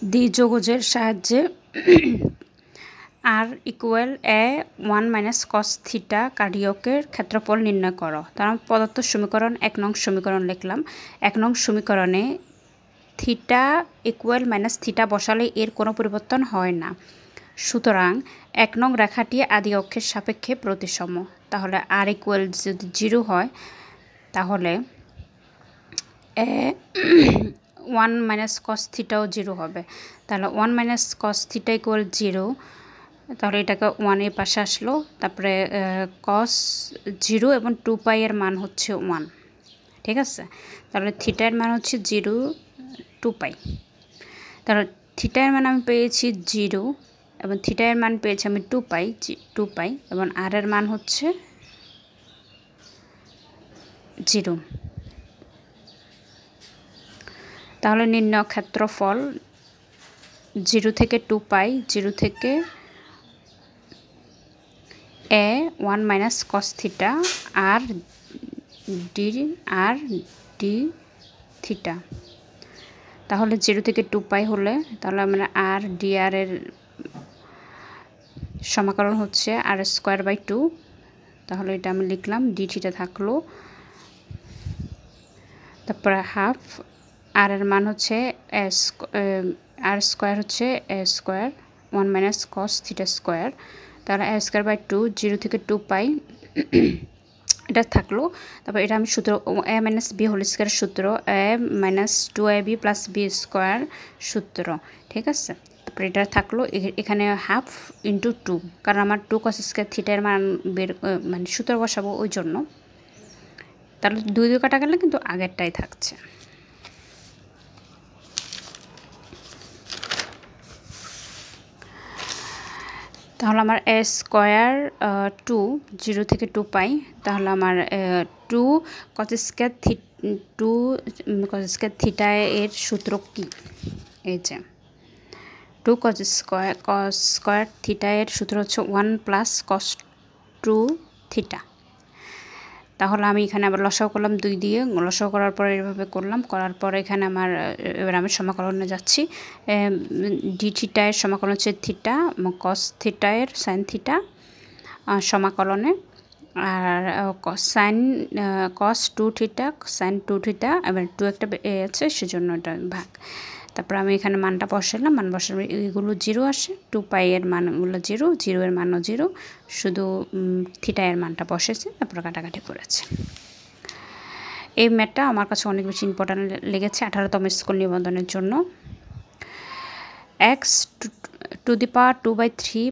দ্বিযৌগের সাহায্যে r equal a 1 minus cos theta কার্ডিয়কের ক্ষেত্রফল নির্ণয় করো। তার পদার্থ সমীকরণ 1 নং সমীকরণ লিখলাম। 1 নং সমীকরণে থিটা ইকুয়াল মাইনাস থিটা বসালে এর কোনো পরিবর্তন হয় না, সুতরাং 1 নং রেখাটি আদি অক্ষের সাপেক্ষে প্রতিসম। তাহলে r ইকুয়াল যদি 0 হয় তাহলে a 1 মাইনাস কস থিটাও 0 হবে। তাহলে 1 মাইনাস কস থিটা ইকুয়াল 0, তাহলে এটাকে 1 এর পাশে আসলো। তারপরে কস 0 এবং 2 পাই এর মান হচ্ছে 1, ঠিক আছে। তাহলে থিটার মান হচ্ছে 0 2 পাই। তাহলে থিটার মান আমি পেয়েছি 0 এবং থিটার মান পেয়েছি আমি 2 পাই এবং আর এর মান হচ্ছে 0। তাহলে নির্ণয় ক্ষেত্রফল 0 থেকে 2 পাই, 0 থেকে a 1 মাইনাস কস থিটা আর ডি থিটা। তাহলে 0 থেকে 2 পাই হলে তাহলে আমরা আর ডি আর এর সমাকলন হচ্ছে আর স্কোয়ার বাই 2। তাহলে এটা আমি লিখলাম, ডি থিটা থাকলো। তারপরে হাফ আর এর মান হচ্ছে আর স্কোয়ার হচ্ছে a square 1 minus cos theta square. তাহলে এ স্কোয়ার বাই 2, 0 থেকে 2 পাই এটা থাকলো। তারপর এটা আমি সূত্র a minus b whole square সূত্র, a minus 2ab plus b square সূত্র, ঠিক আছে। তারপর এটা থাকলো এখানে হাফ ইন্টু 2, কারণ আমার 2 কস স্কোয়ার থিটার মান মানে সূত্র বসাবো ওই জন্য। তাহলে 2 কাটা গেলে কিন্তু আগেরটাই থাকছে। তাহলে আমার এ স্কোয়ার 2 0 থেকে 2 পাই। তাহলে আমার 2 কস স্কোয়ার থিটা এর সূত্র কি? এই যে 2 কস স্কোয়ার থিটা এর সূত্র হচ্ছে 1 প্লাস কস 2 থিটা। তাহলে আমি এখানে আবার লসাগু করলাম 2 দিয়ে, লসাগু করার পরে এভাবে করলাম, করার পরে এখানে আমার এবার আমি সমাকলনে যাচ্ছি। ডি থিটা এর সমাকলন হচ্ছে থিটা এবং কস থিটা এর সাইন থিটা সমাকলনে, আর sine cos 2 theta sine 2 theta, এবার 2 একটা আছে সেজন্য এটা ভাগ। তারপর আমি এখানে মানটা বসালাম, মান বসালে এইগুলো 0 আসে, 2 পাই এর মানগুলো 0, 0 এর মানও 0, শুধু থিটা এর মানটা বসেছে, তারপর কাটাকাটি করেছে। এই ম্যাথটা আমার কাছে অনেক বেশি ইম্পর্ট্যান্ট লেগেছে 18তম স্কুল নিবন্ধনের জন্য। x to the power 2/3